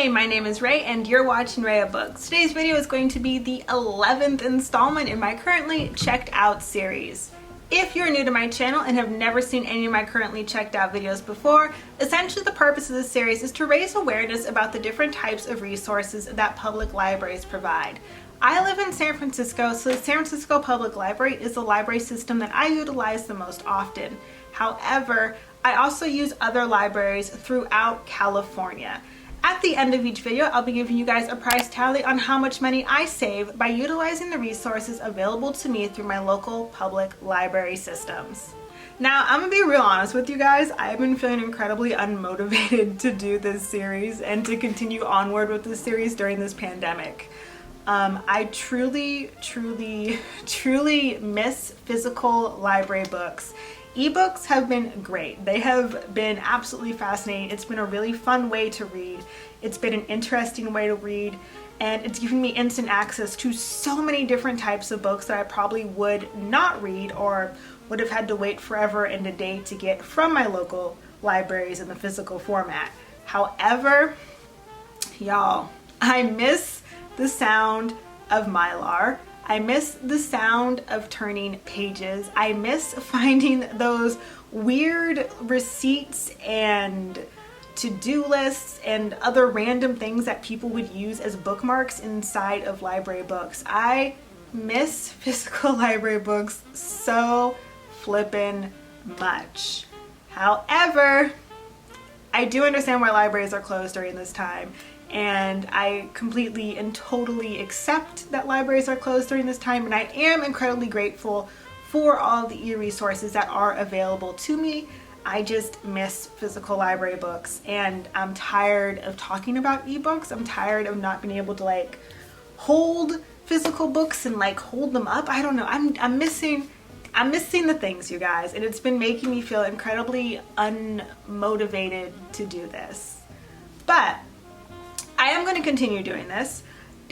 Hey, my name is Ray and you're watching Ray Books. Today's video is going to be the 11th installment in my currently checked out series. If you're new to my channel and have never seen any of my currently checked out videos before, essentially the purpose of this series is to raise awareness about the different types of resources that public libraries provide. I live in San Francisco, so the San Francisco Public Library is the library system that I utilize the most often. However, I also use other libraries throughout California. At the end of each video, I'll be giving you guys a price tally on how much money I save by utilizing the resources available to me through my local public library systems. Now, I'm gonna be real honest with you guys. I've been feeling incredibly unmotivated to do this series and to continue onward with this series during this pandemic. I truly miss physical library books. Ebooks have been great. They have been absolutely fascinating. It's been a really fun way to read. It's been an interesting way to read, and it's given me instant access to so many different types of books that I probably would not read or would have had to wait forever and a day to get from my local libraries in the physical format. However, y'all, I miss the sound of Mylar. I miss the sound of turning pages. I miss finding those weird receipts and to-do lists and other random things that people would use as bookmarks inside of library books. I miss physical library books so flippin' much. However, I do understand why libraries are closed during this time. And I completely and totally accept that libraries are closed during this time, and I am incredibly grateful for all the e-resources that are available to me. I just miss physical library books, and I'm tired of talking about ebooks. I'm tired of not being able to hold physical books and hold them up. I don't know. I'm missing the things, you guys, and it's been making me feel incredibly unmotivated to do this. But I am going to continue doing this.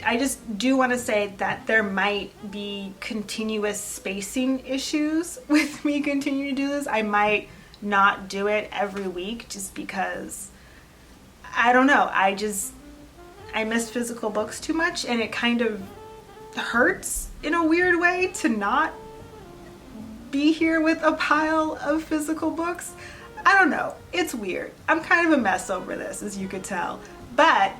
I just do want to say that there might be continuous spacing issues with me continuing to do this. I might not do it every week just because, I don't know, I miss physical books too much, and it kind of hurts in a weird way to not be here with a pile of physical books. I don't know, it's weird. I'm kind of a mess over this, as you could tell, but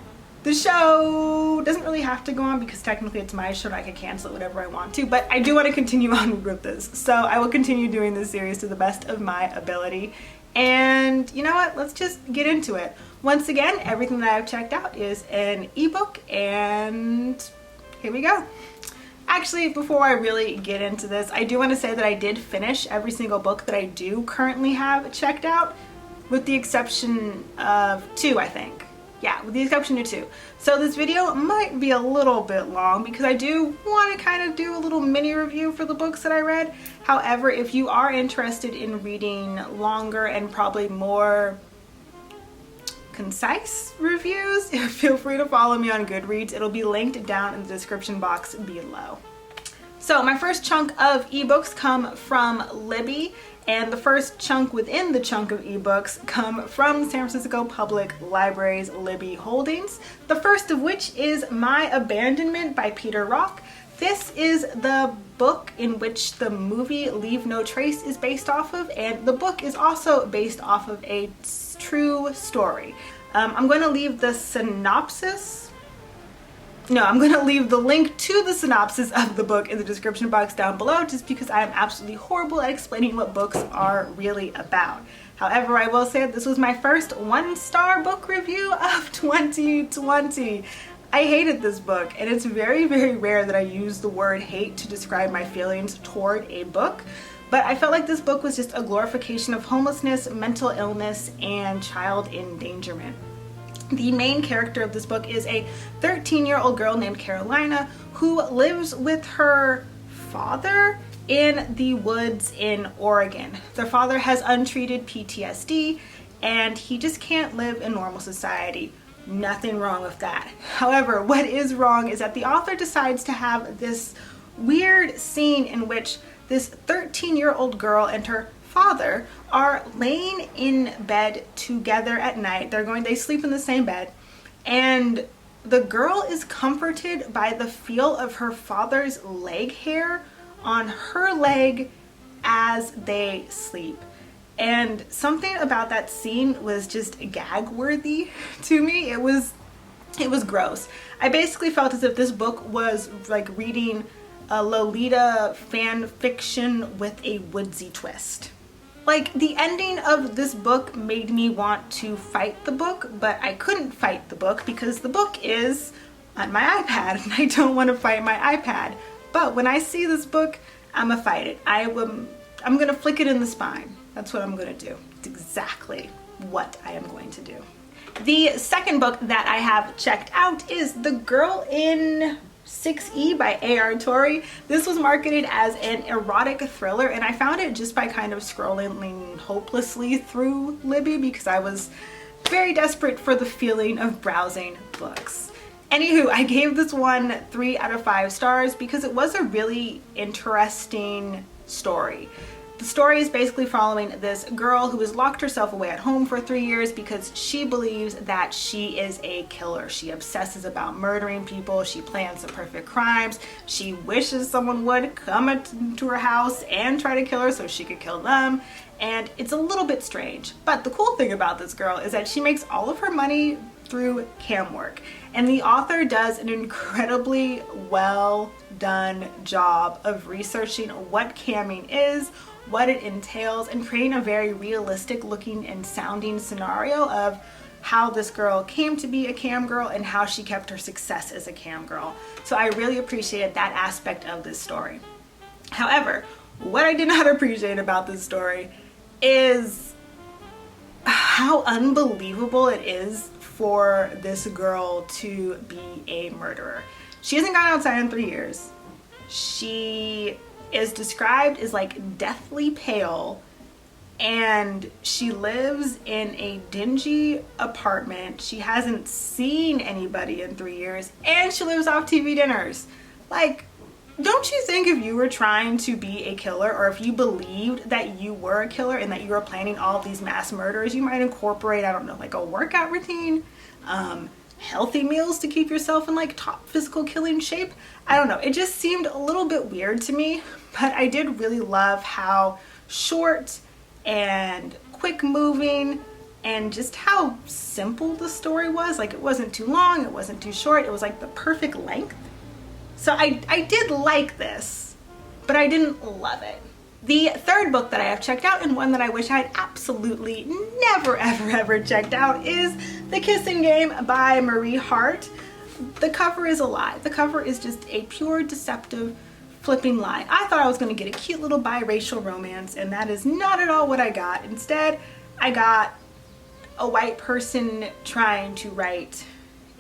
the show doesn't really have to go on because technically it's my show and I can cancel it whenever I want to, but I do want to continue on with this. So I will continue doing this series to the best of my ability. And you know what? Let's just get into it. Once again, everything that I've checked out is an ebook, and here we go. Actually, before I really get into this, I do want to say that I did finish every single book that I do currently have checked out, with the exception of 2, I think. Yeah, with the exception of 2. So this video might be a little bit long because I do want to kind of do a little mini review for the books that I read. However, if you are interested in reading longer and probably more concise reviews, feel free to follow me on Goodreads. It'll be linked down in the description box below. So my first chunk of ebooks come from Libby, and the first chunk within the chunk of ebooks come from San Francisco Public Library's Libby Holdings. The first of which is My Abandonment by Peter Rock. This is the book in which the movie Leave No Trace is based off of, and the book is also based off of a true story. I'm going to leave the synopsis. No, I'm going to leave the link to the synopsis of the book in the description box down below, just because I am absolutely horrible at explaining what books are really about. However, I will say that this was my first 1-star book review of 2020. I hated this book, and it's very, very rare that I use the word hate to describe my feelings toward a book, but I felt like this book was just a glorification of homelessness, mental illness, and child endangerment. The main character of this book is a 13-year-old girl named Carolina who lives with her father in the woods in Oregon. Their father has untreated PTSD, and he just can't live in normal society. Nothing wrong with that. However, what is wrong is that the author decides to have this weird scene in which this 13-year-old girl and her father are laying in bed together at night. They sleep in the same bed, and the girl is comforted by the feel of her father's leg hair on her leg as they sleep. And something about that scene was just gag worthy to me. It was gross. I basically felt as if this book was like reading a Lolita fan fiction with a woodsy twist. Like, the ending of this book made me want to fight the book, but I couldn't fight the book because the book is on my iPad and I don't want to fight my iPad. But when I see this book, I'm gonna fight it. I'm gonna flick it in the spine. That's what I'm gonna do. It's exactly what I am going to do. The second book that I have checked out is The Girl in 6E by A.R. Torre. This was marketed as an erotic thriller, and I found it just by kind of scrolling hopelessly through Libby because I was very desperate for the feeling of browsing books. Anywho, I gave this one 3 out of 5 stars because it was a really interesting story. The story is basically following this girl who has locked herself away at home for 3 years because she believes that she is a killer. She obsesses about murdering people. She plans the perfect crimes. She wishes someone would come into her house and try to kill her so she could kill them. And it's a little bit strange. But the cool thing about this girl is that she makes all of her money through cam work. And the author does an incredibly well done job of researching what camming is, what it entails, and creating a very realistic looking and sounding scenario of how this girl came to be a cam girl and how she kept her success as a cam girl. So I really appreciated that aspect of this story. However, what I did not appreciate about this story is how unbelievable it is for this girl to be a murderer. She hasn't gone outside in 3 years. She is described as like deathly pale, and she lives in a dingy apartment. She hasn't seen anybody in 3 years, and she lives off TV dinners. Like, don't you think if you were trying to be a killer, or if you believed that you were a killer and that you were planning all of these mass murders, you might incorporate, I don't know, like a workout routine, healthy meals to keep yourself in like top physical killing shape? I don't know, it just seemed a little bit weird to me, but I did really love how short and quick moving and just how simple the story was. Like, it wasn't too long, it wasn't too short, it was like the perfect length. So I did like this, but I didn't love it. The third book that I have checked out, and one that I wish I had absolutely never ever checked out, is The Kissing Game by Marie Harte. The cover is a lie. The cover is just a pure deceptive flipping lie. I thought I was going to get a cute little biracial romance, and that is not at all what I got. Instead, I got a white person trying to write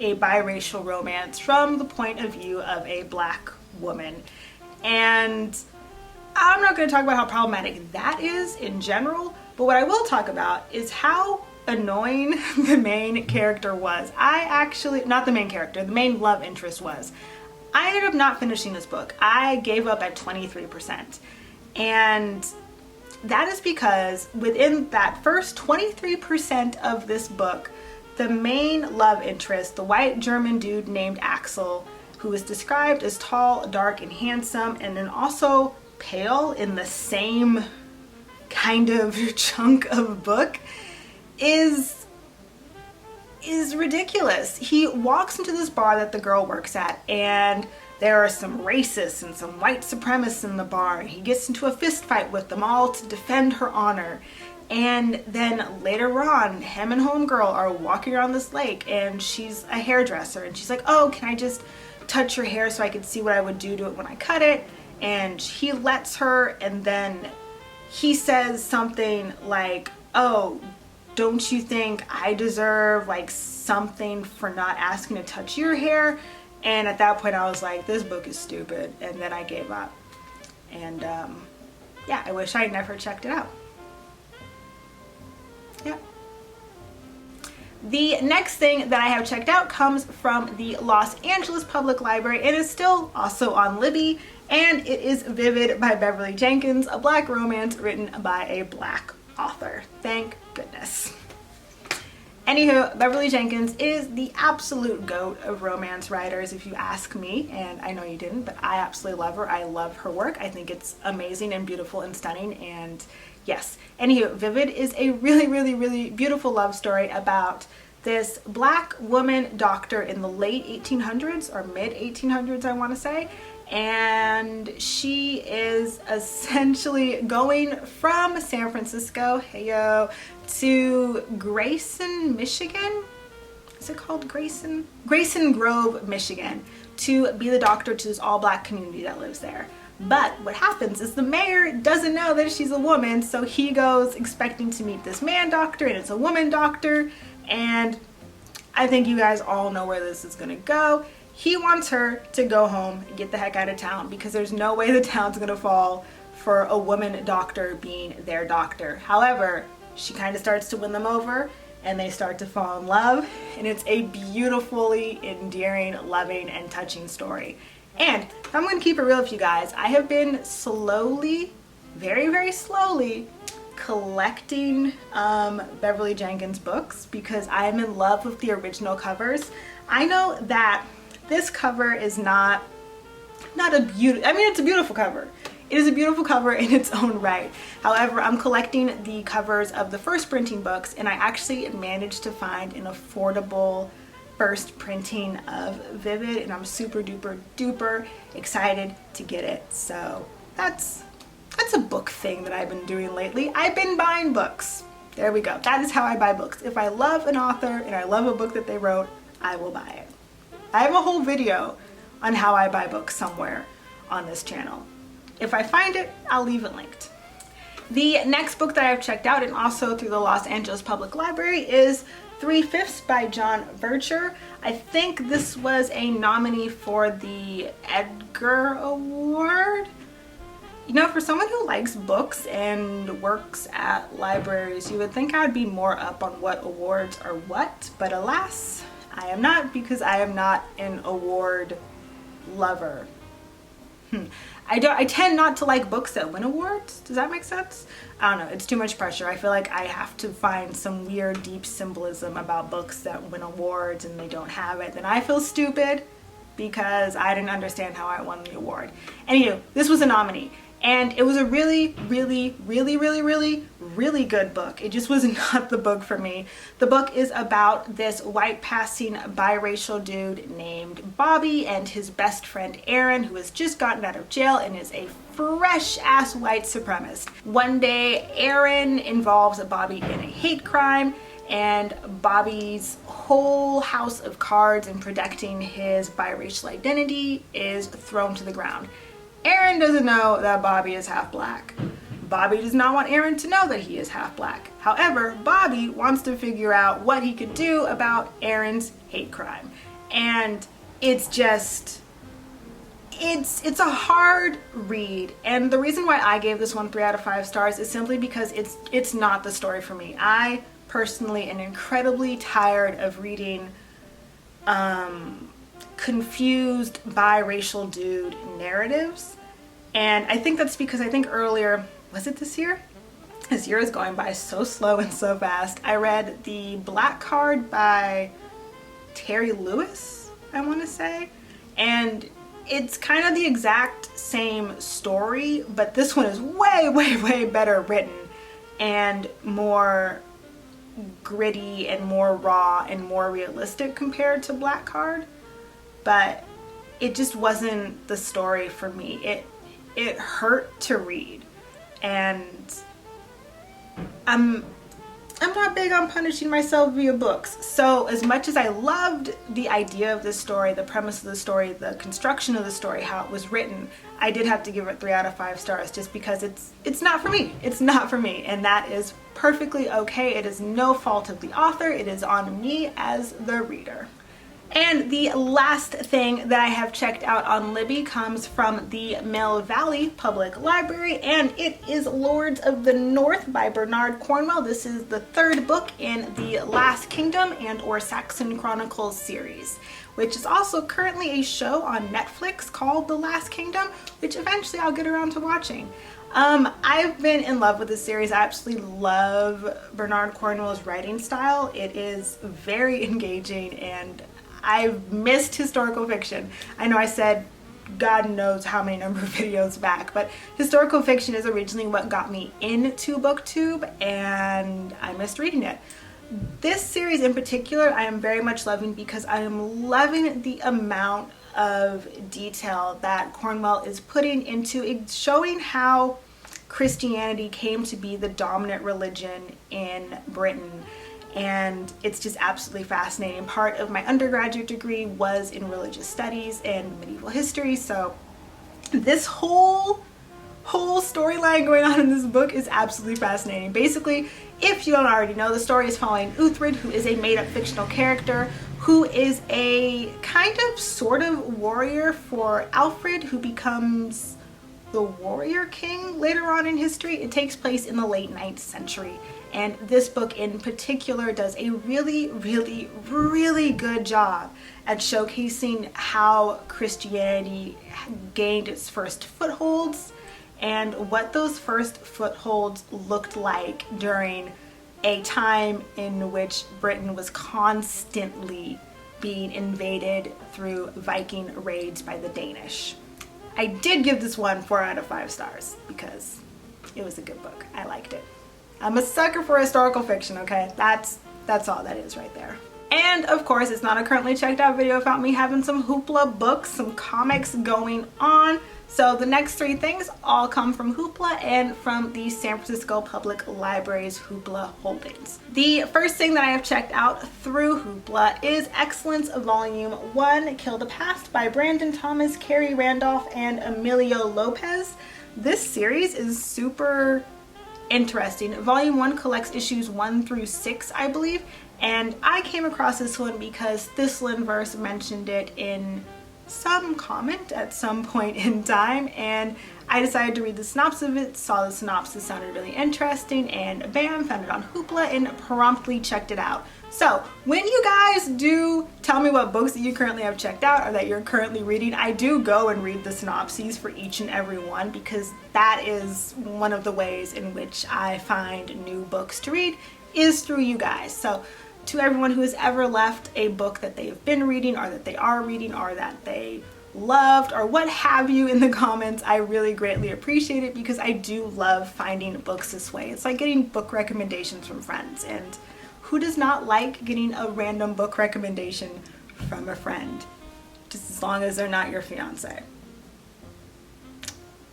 a biracial romance from the point of view of a black woman. And I'm not going to talk about how problematic that is in general, but what I will talk about is how annoying the main character was. Not the main character, the main love interest was. I ended up not finishing this book. I gave up at 23%. And that is because within that first 23% of this book, the main love interest, the white German dude named Axel, who is described as tall, dark, and handsome, and then also pale in the same kind of chunk of book, is ridiculous. He walks into this bar that the girl works at, and there are some racists and some white supremacists in the bar. He gets into a fist fight with them all to defend her honor. And then later on, him and homegirl are walking around this lake, and she's a hairdresser, and she's like, oh, can I just touch your hair so I can see what I would do to it when I cut it? And he lets her, and then he says something like, oh, don't you think I deserve like something for not asking to touch your hair? And at that point I was like, this book is stupid, and then I gave up. And yeah, I wish I had never checked it out. Yeah. The next thing that I have checked out comes from the Los Angeles Public Library and is still also on Libby, and it is Vivid by Beverly Jenkins, a black romance written by a black author. Thank goodness. Anywho, Beverly Jenkins is the absolute goat of romance writers, if you ask me, and I know you didn't, but I absolutely love her. I love her work. I think it's amazing and beautiful and stunning, and yes. Anywho, Vivid is a really, really, really beautiful love story about this black woman doctor in the late 1800s or mid 1800s, I want to say, and she is essentially going from San Francisco, heyo, to Grayson, Michigan. Is it called Grayson? Grayson Grove, Michigan, to be the doctor to this all-black community that lives there. But what happens is the mayor doesn't know that she's a woman, so he goes expecting to meet this man doctor, and it's a woman doctor, and I think you guys all know where this is gonna go. He wants her to go home and get the heck out of town because there's no way the town's gonna fall for a woman doctor being their doctor. However, she kind of starts to win them over and they start to fall in love, and it's a beautifully endearing, loving, and touching story. And I'm gonna keep it real with you guys. I have been slowly, very, very slowly collecting Beverly Jenkins books because I'm in love with the original covers. I know that this cover is not a beautiful, I mean, it's a beautiful cover. It is a beautiful cover in its own right. However, I'm collecting the covers of the first printing books, and I actually managed to find an affordable first printing of Vivid, and I'm super duper duper excited to get it. So that's a book thing that I've been doing lately. I've been buying books. There we go. That is how I buy books. If I love an author and I love a book that they wrote, I will buy it. I have a whole video on how I buy books somewhere on this channel. If I find it, I'll leave it linked. The next book that I've checked out, and also through the Los Angeles Public Library, is 3/5 by John Vercher. I think this was a nominee for the Edgar Award. You know, for someone who likes books and works at libraries, you would think I'd be more up on what awards are what, but alas, I am not, because I am not an award lover. I tend not to like books that win awards. Does that make sense? I don't know. It's too much pressure. I feel like I have to find some weird, deep symbolism about books that win awards and they don't have it. Then I feel stupid because I didn't understand how I won the award. Anywho, this was a nominee. And it was a really, really, really, really, really, really good book. It just was not the book for me. The book is about this white passing biracial dude named Bobby and his best friend Aaron, who has just gotten out of jail and is a fresh ass white supremacist. One day, Aaron involves Bobby in a hate crime, and Bobby's whole house of cards in protecting his biracial identity is thrown to the ground. Aaron doesn't know that Bobby is half black. Bobby does not want Aaron to know that he is half black. However, Bobby wants to figure out what he could do about Aaron's hate crime. And it's just, it's a hard read. And the reason why I gave this one 3 out of 5 stars is simply because it's not the story for me. I personally am incredibly tired of reading confused biracial dude narratives, and I think that's because I think earlier, was it this year? This year is going by so slow and so fast. I read The Black Card by Terry Lewis, I want to say, and it's kind of the exact same story, but this one is way, way, way better written and more gritty and more raw and more realistic compared to Black Card. But it just wasn't the story for me. It hurt to read, and I'm not big on punishing myself via books. So as much as I loved the idea of this story, the premise of the story, the construction of the story, how it was written, I did have to give it 3 out of 5 stars just because it's not for me. It's not for me, and that is perfectly okay. It is no fault of the author. It is on me as the reader. And the last thing that I have checked out on Libby comes from the Mill Valley Public Library, and it is Lords of the North by Bernard Cornwell. This is the 3rd book in the Last Kingdom and or Saxon Chronicles series, which is also currently a show on Netflix called The Last Kingdom, which eventually I'll get around to watching. I've been in love with this series. I absolutely love Bernard Cornwell's writing style. It is very engaging, and I've missed historical fiction. I know I said God knows how many number of videos back, but historical fiction is originally what got me into BookTube, and I missed reading it. This series in particular I am very much loving because I am loving the amount of detail that Cornwell is putting into it, showing how Christianity came to be the dominant religion in Britain. And it's just absolutely fascinating. Part of my undergraduate degree was in religious studies and medieval history, so this whole storyline going on in this book is absolutely fascinating. Basically, if you don't already know, the story is following Uhtred, who is a made-up fictional character who is a kind of sort of warrior for Alfred, who becomes the warrior king later on in history. It takes place in the late 9th century, and this book in particular does a really good job at showcasing how Christianity gained its first footholds and what those first footholds looked like during a time in which Britain was constantly being invaded through Viking raids by the Danish. I did give this one 4 out of 5 stars because it was a good book. I liked it. I'm a sucker for historical fiction, okay? That's all that is right there. And of course, it's not a currently checked out video without me having some Hoopla books, some comics going on. So the next 3 things all come from Hoopla and from the San Francisco Public Library's Hoopla holdings. The first thing that I have checked out through Hoopla is Excellence Volume 1, Kill the Past by Brandon Thomas, Carrie Randolph, and Emilio Lopez. This series is super interesting. Volume 1 collects issues 1 through 6, I believe, and I came across this one because Thistlinverse mentioned it in some comment at some point in time, and I decided to read the synopsis of it, saw the synopsis sounded really interesting, and bam, found it on Hoopla and promptly checked it out. So when you guys do tell me what books that you currently have checked out or that you're currently reading, I do go and read the synopses for each and every one, because that is one of the ways in which I find new books to read, is through you guys. So to everyone who has ever left a book that they've been reading or that they are reading or that they loved or what have you in the comments, I really greatly appreciate it, because I do love finding books this way. It's like getting book recommendations from friends, and who does not like getting a random book recommendation from a friend, just as long as they're not your fiance.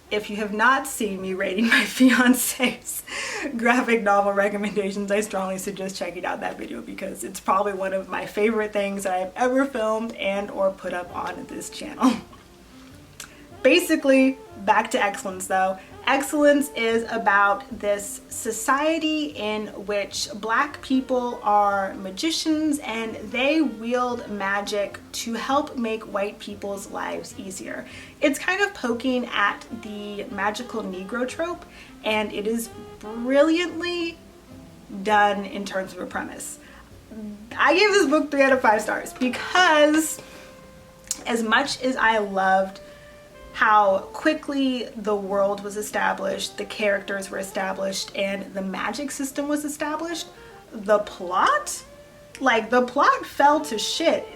If you have not seen me rating my fiance's graphic novel recommendations, I strongly suggest checking out that video, because it's probably one of my favorite things that I've ever filmed and or put up on this channel. Basically, back to Excellence though. Excellence is about this society in which Black people are magicians, and they wield magic to help make white people's lives easier. It's kind of poking at the magical Negro trope, and it is brilliantly done in terms of a premise. I gave this book 3 out of 5 stars because as much as I loved how quickly the world was established, the characters were established, and the magic system was established, the plot fell to shit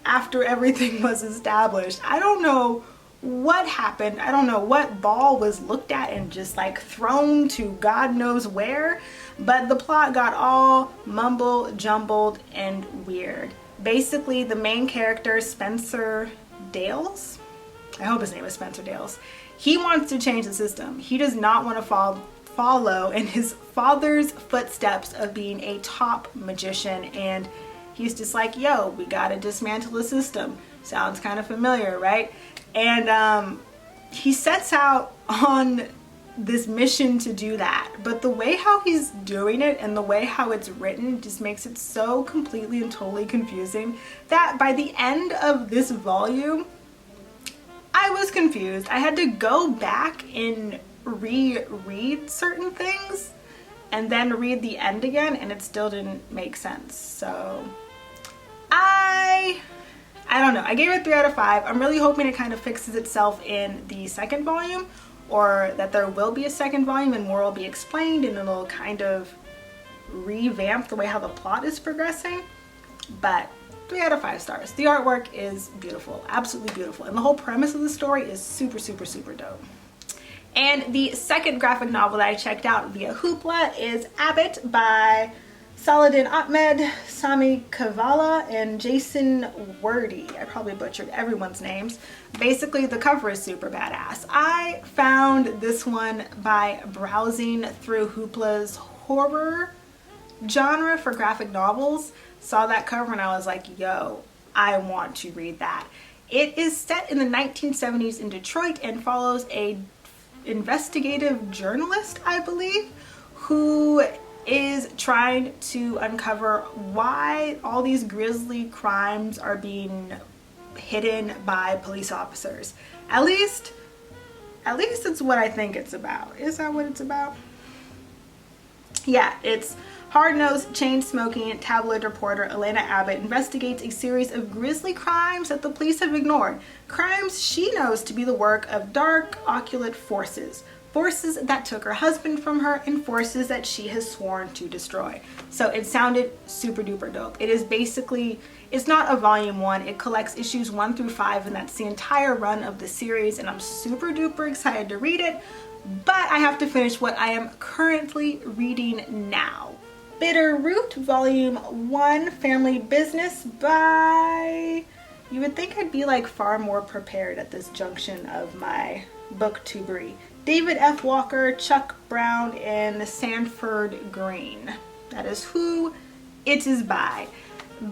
after everything was established. I don't know what happened. I don't know what ball was looked at and just thrown to God knows where, but the plot got all mumble jumbled and weird. Basically, the main character, Spencer Dales, I hope his name is Spencer Dales, he wants to change the system. He does not want to follow in his father's footsteps of being a top magician, and he's just like, yo, we gotta dismantle the system. Sounds kind of familiar, right? And he sets out on this mission to do that, but the way how he's doing it and the way how it's written just makes it so completely and totally confusing that by the end of this volume, I was confused. I had to go back and reread certain things and then read the end again, and it still didn't make sense. So I don't know. I gave it 3 out of 5. I'm really hoping it kind of fixes itself in the second volume, or that there will be a second volume and more will be explained and it'll kind of revamp the way how the plot is progressing. But 3 out of 5 stars. The artwork is beautiful, absolutely beautiful, and the whole premise of the story is super, super, super dope. And the second graphic novel that I checked out via Hoopla is Abbott by Saladin, Ahmed, Sami Kavala, and Jason Wordy. I probably butchered everyone's names. Basically, the cover is super badass. I found this one by browsing through Hoopla's horror genre for graphic novels. Saw that cover and I was like, yo, I want to read that. It is set in the 1970s in Detroit and follows a investigative journalist, I believe, who is trying to uncover why all these grisly crimes are being hidden by police officers. At least it's what I think it's about. Is that what it's about? Yeah, it's hard-nosed, chain-smoking tabloid reporter Elena Abbott investigates a series of grisly crimes that the police have ignored. Crimes she knows to be the work of dark, occulent forces. Forces that took her husband from her and forces that she has sworn to destroy. So it sounded super duper dope. It is basically, it's not a volume 1, it collects issues 1 through 5 and that's the entire run of the series and I'm super duper excited to read it, but I have to finish what I am currently reading now. Bitter Root Volume 1, Family Business by... You would think I'd be like far more prepared at this junction of my booktubery. David F. Walker, Chuck Brown, and Sanford Green. That is who it is by.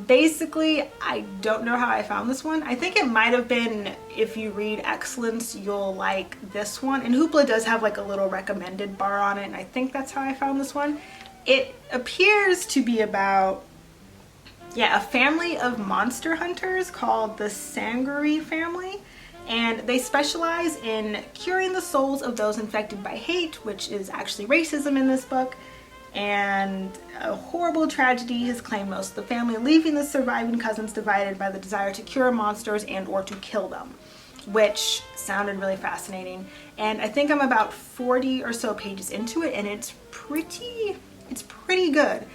Basically, I don't know how I found this one. I think it might have been if you read Excellence, you'll like this one. And Hoopla does have like a little recommended bar on it, and I think that's how I found this one. It appears to be about, yeah, a family of monster hunters called the Sangari family. And they specialize in curing the souls of those infected by hate, which is actually racism in this book. And a horrible tragedy has claimed most of the family, leaving the surviving cousins divided by the desire to cure monsters and or to kill them, which sounded really fascinating. And I think I'm about 40 or so pages into it, and it's pretty good.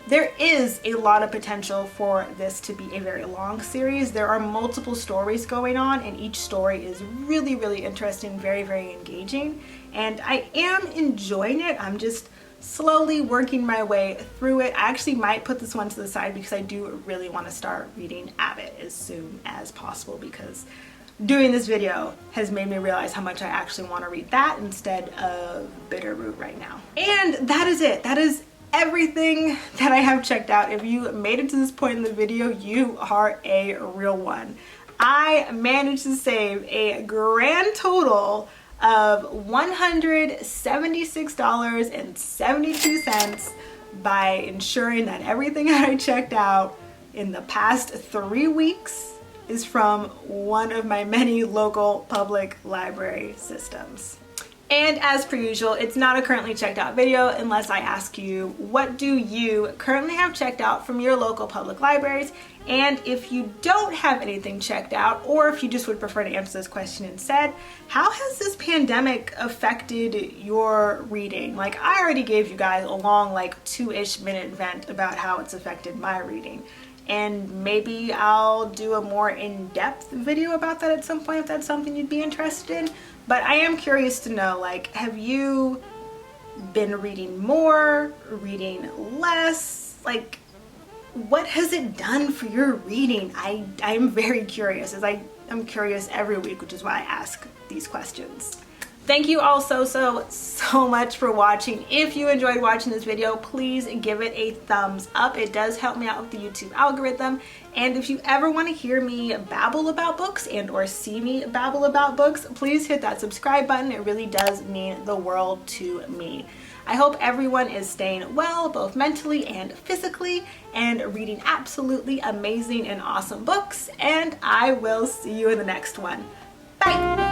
There is a lot of potential for this to be a very long series. There are multiple stories going on and each story is really, really interesting, very, very engaging. And I am enjoying it. I'm just slowly working my way through it. I actually might put this one to the side because I do really want to start reading Abbott as soon as possible, because doing this video has made me realize how much I actually want to read that instead of Bitter Root right now. And that is it. That is everything that I have checked out. If you made it to this point in the video, you are a real one. I managed to save a grand total of $176.72 by ensuring that everything that I checked out in the past 3 weeks is from one of my many local public library systems. And as per usual, it's not a currently checked out video unless I ask you, what do you currently have checked out from your local public libraries? And if you don't have anything checked out, or if you just would prefer to answer this question instead, how has this pandemic affected your reading? Like, I already gave you guys a long, like 2-ish minute vent about how it's affected my reading. And maybe I'll do a more in-depth video about that at some point if that's something you'd be interested in. But I am curious to know, like, have you been reading more, reading less? Like, what has it done for your reading? I'm very curious, as I'm curious every week, which is why I ask these questions. Thank you all so much for watching. If you enjoyed watching this video, please give it a thumbs up. It does help me out with the YouTube algorithm. And if you ever want to hear me babble about books and or see me babble about books, please hit that subscribe button. It really does mean the world to me. I hope everyone is staying well, both mentally and physically, and reading absolutely amazing and awesome books. And I will see you in the next one. Bye!